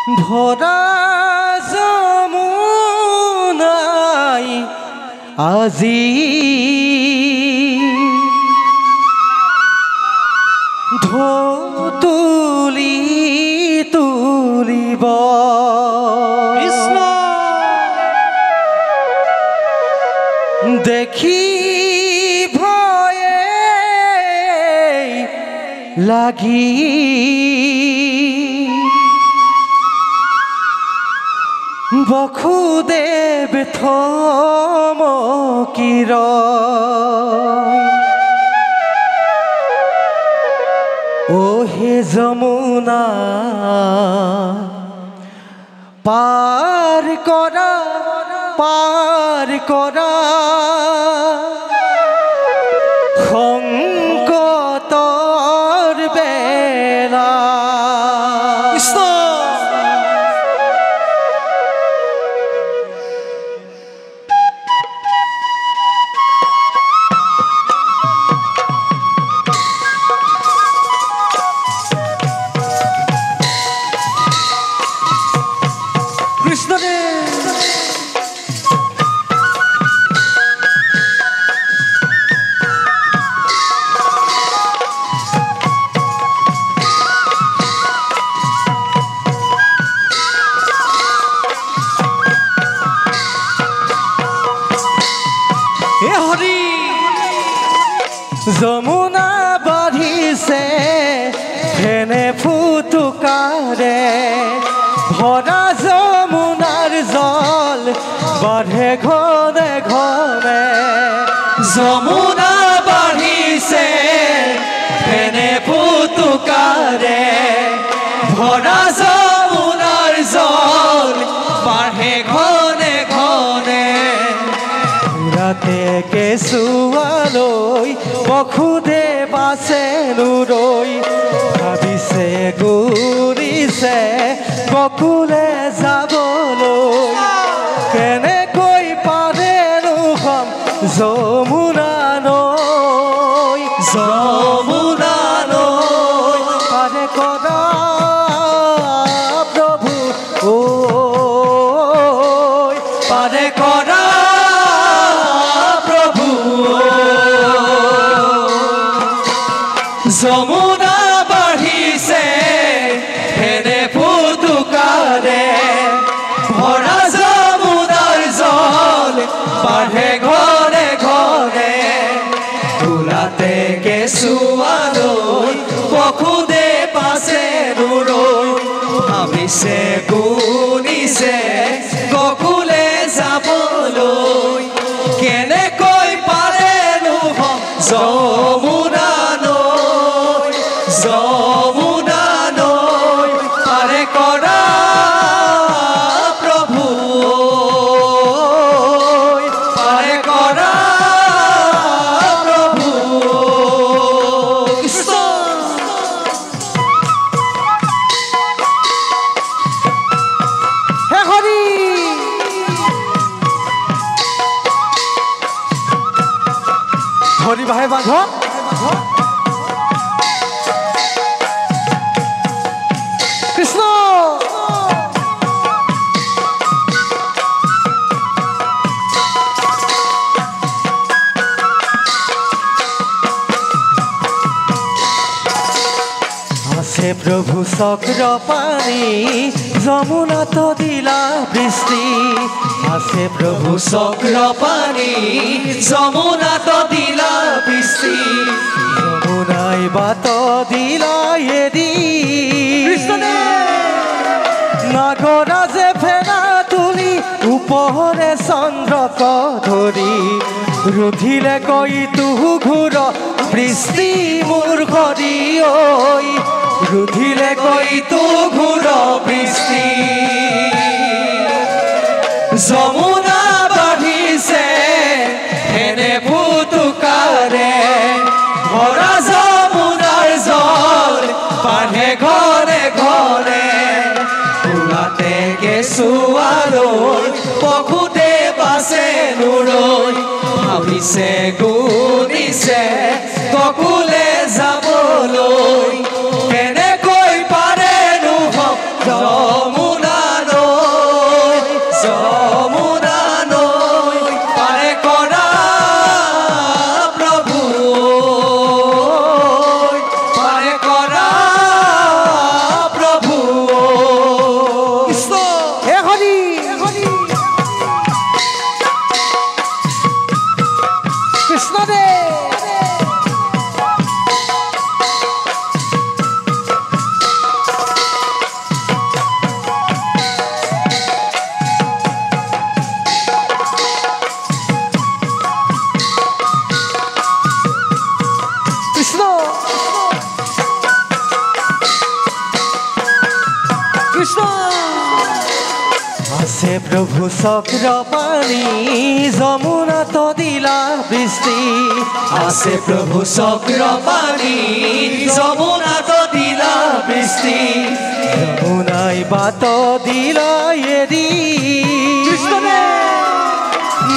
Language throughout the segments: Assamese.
ভৰা যমুনাই আজি ঢৌ তুলি তুলিব কৃষ্ণ দেখি ভয়ে লাগি বসুদেৱ থমকিৰ ও হে যমুনা পাৰ কৰা সংকটৰ বেলা কৃষ্ণ যমুনা বাঢ়িছে ফেনে ফুটুকাৰে ভৰা যমুনাৰ জল বাঢ়ে ঘনে ঘনে যমুনা বাঢ়িছে ফেনে ফুটুকাৰে ভৰা যমুনাৰ জল বাঢ়ে ঘনে ঘনে ৰাতে কেঁচুৱালৈ বসুদেৱ আছে নুৰৈ ভাবিছে ঘূৰিছে বকুলে যাবলৈ কেনেকৈ পাৰেনো হম যমুনা নৈ পাৰে কৰা প্ৰভু ঐ পাৰে কৰা যমুনা বাঢ়িছে ফেনে ফুটুকাৰে ভৰা যমুনাৰ জল বাঢ়ে ঘনে ঘনে তোলাতে কেঁচুৱালৈ বসুদেৱ আছে নুৰৈ ভাবিছে গুণিছে বকুলে যাবলৈ কেনেকৈ পাৰেনো যমুনা যমুনা নৈ পাৰে কৰা প্ৰভু পাৰে কৰা প্ৰভু কৃষ্ণ হে হৰি হৰি বাহে বাঘ কৃষ্ণ আছে প্রভু চক্র পানি যমুনাত দিলা বৃষ্টি আছে প্রভু চক্র পানি যমুনাত দিলা বৃষ্টি যমুনাই বাত দিলা এদি নাগরা যে ফেনা তুলি উপহরে চন্দ্রক ধরি রুধিলে কই তুহু ঘূর বৃষ্টি মোৰ ঘৰি ঐ ৰুধিলে কই তু ঘূৰ বৃষ্টি যমুনা বাঢ়িছে ফেনে ফুটুকাৰে ভৰা যমুনাৰ জল বাঢ়ে ঘনে ঘনে তোলাতে কেঁচুৱালৈ বসুদেৱ আছে নুৰৈ ভাবিছে গুণিছে বকুলে যাবলৈ কেনেকৈ পাৰেনো যমুনা কৃষ্ণ আছে প্রভু চক্র পানি যমুনা তো দিলা বৃষ্টি আছে প্রভু চক্র পানি যমুনা তো দিলা বৃষ্টি যমুনাই বাত দিলা এরি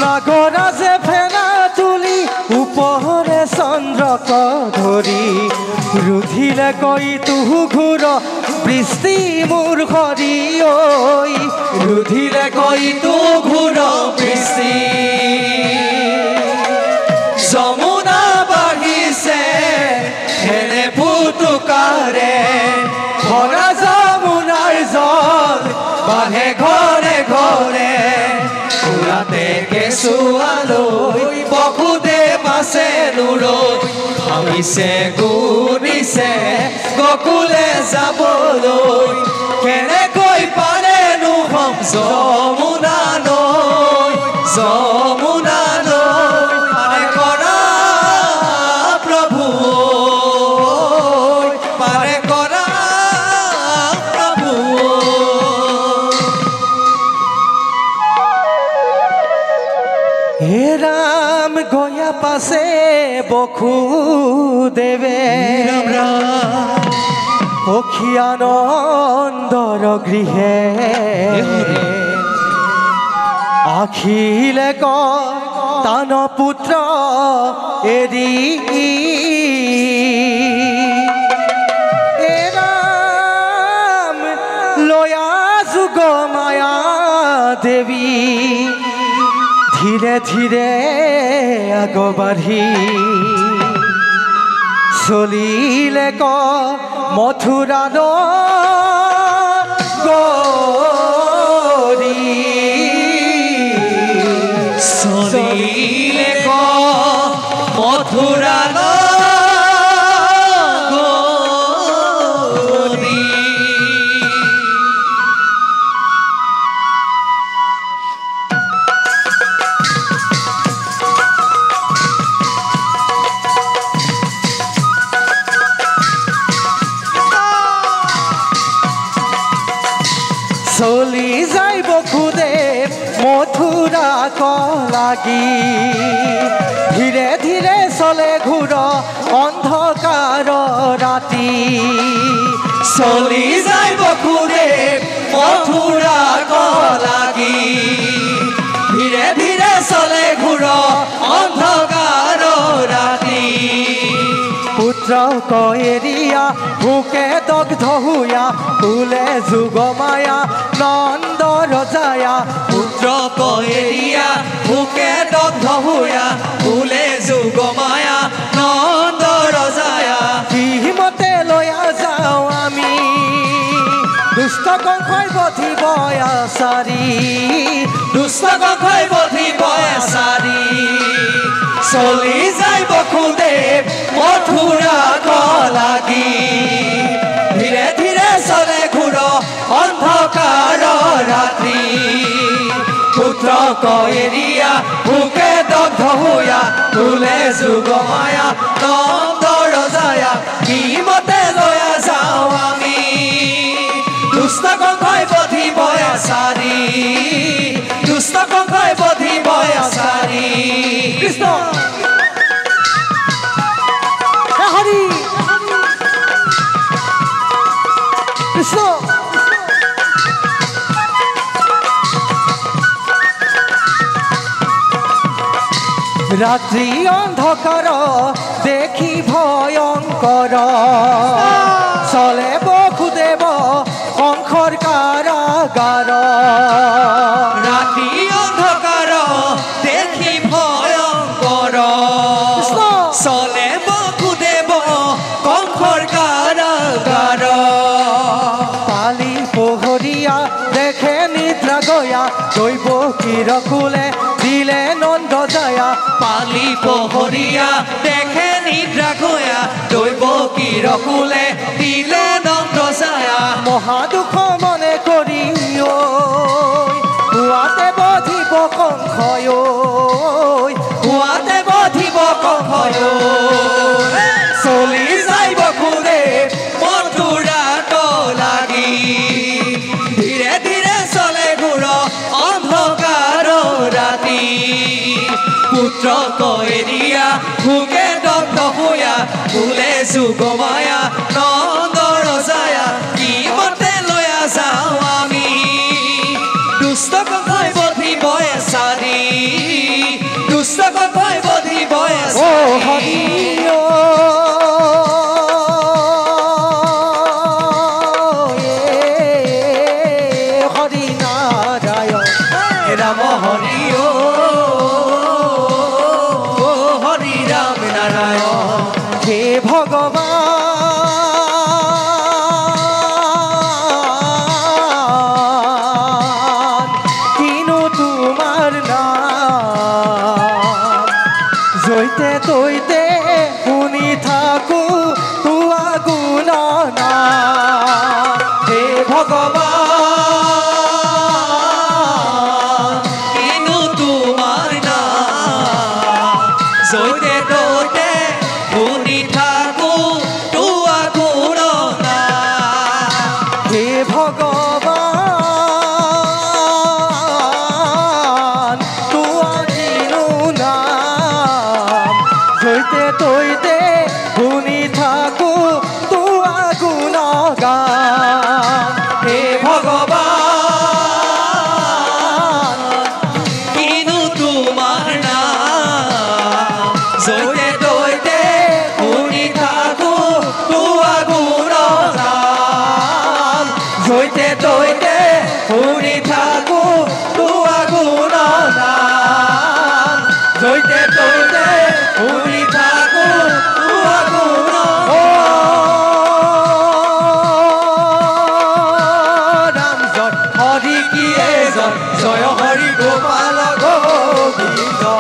নাগরা যে ফেনা তুলি উপহরে চন্দ্রক ধরি রুধিলে কই তুহু ঘূর বৃষ্টি মোৰ হৰি ঐ ৰুধিলে কই তু ঘূৰ বৃষ্টি যমুনা বাঢ়িছে হেনে ফুটুকাৰে ভৰা যমুনাৰ জল বাঢ়ে ঘৰে ঘৰে ফুৰাতে কেঁচুৱালৈ বসুদে পাছে নুৰৈ ভাবিছে গুণিছে গকুলে যাবলৈ কেনেকৈ পাৰেনো হম যমুনা নৈ যমুনা নৈ পাৰে কৰা প্ৰভু পাৰে কৰা প্ৰভু হে ৰাম গয়া পাছে বসুদেৱে অখিয়ানন্দৰ গৃহে আখিলে তান পুত্ৰ এৰি ৰাম লয়া যুগ মায়া দেৱী ধীৰে ধীৰে আগবাঢ়ি চলিলে মথুৰা গৰি চলিলে মথুৰা চলি যাই বসুদেৱ মথুৰা লাগি ধীৰে ধীৰে চলে ঘূৰ অন্ধকাৰ ৰাতি চলি যাই বসুদেৱ মথুৰা লাগি ধীৰে ধীৰে চলে ঘূৰ অন্ধকাৰ ৰাতি পুত্ৰক এৰিয়া ভোকে দগ্ধ হুয়া ফুলে যুগ মায়া নন্দ ৰজায়া পুত্ৰক এৰিয়া ভোকে দগ্ধ হুয়া ফুলে যুগ মায়া নন্দ ৰজায়া কিমতে লয়া যাওঁ আমি দুষ্ট কংসই বধিব আচাৰি দুষ্ট কংসই বধিব আচাৰি চলি যাই বসুদেৱ মথুৰা লাগি ধীৰে ধীৰে চলে ঘূৰ অন্ধকাৰ ৰাতি পুত্ৰক এৰিয়া ভোকে দগ্ধ হুয়া ফুলে যুগ মায়া নন্দ ৰজায়া কিমতে লয়া যাওঁ আমি দুষ্ট কংসই বধিব আচাৰি দুষ্ট কংসই বধিব আচাৰি কৃষ্ণ হৰি কৃষ্ণ ৰাত্ৰি অন্ধকাৰ দেখি ভয়ঙ্কৰ চলে বসুদেৱ কংসৰ কাৰাগাৰ ৰাতি অন্ধকাৰ দেখি ভয়ঙ্কৰ চলে বসুদেৱ কংসৰ কাৰাগাৰ পালি পোহৰীয়া দেখে নিদ্ৰা গয়া দৈব কিৰকুলে দিলে নন্দ জয়া পালি পোহৰীয়া দেখে নিদ্ৰা গয়া দৈব কিৰকুলে দিলে নন্দ জয়া মহাদুখ মনে কৰি হুৱাতে বধিব কংসয় হুৱাতে বধিব কংসয় চলি যাই বসুদেৱ মথুৰা লাগি পুত্ৰ কইৰিয়া ভোগে দগ্ধ হোয়া ফুলে যুগমায়া নন্দৰ ছায়া কি মতে লৈ যাওঁ আমি দুষ্ট কথাই বধিব এচাৰি দুষ্ট কথাই বধিব এচাৰি Ramo Hari O Hari Ram Narayan He Bhagavan Kinu tumar naam Joite toite Huni thaku Tua gunana He Bhagavan Zoite doite Huni thaku tua gunana He Bhagavan tua kinu naam Zoite doite Huni thaku tua gunagan He Bhagavan kinu tumar naam Zoite doite Huni thaku tua gunanam Zoite doite Huni thaku tua gunanam Zoite doite Huni thaku tua gunanam Ram Jai Hari ki Jai Jai Hari Gopala Govinda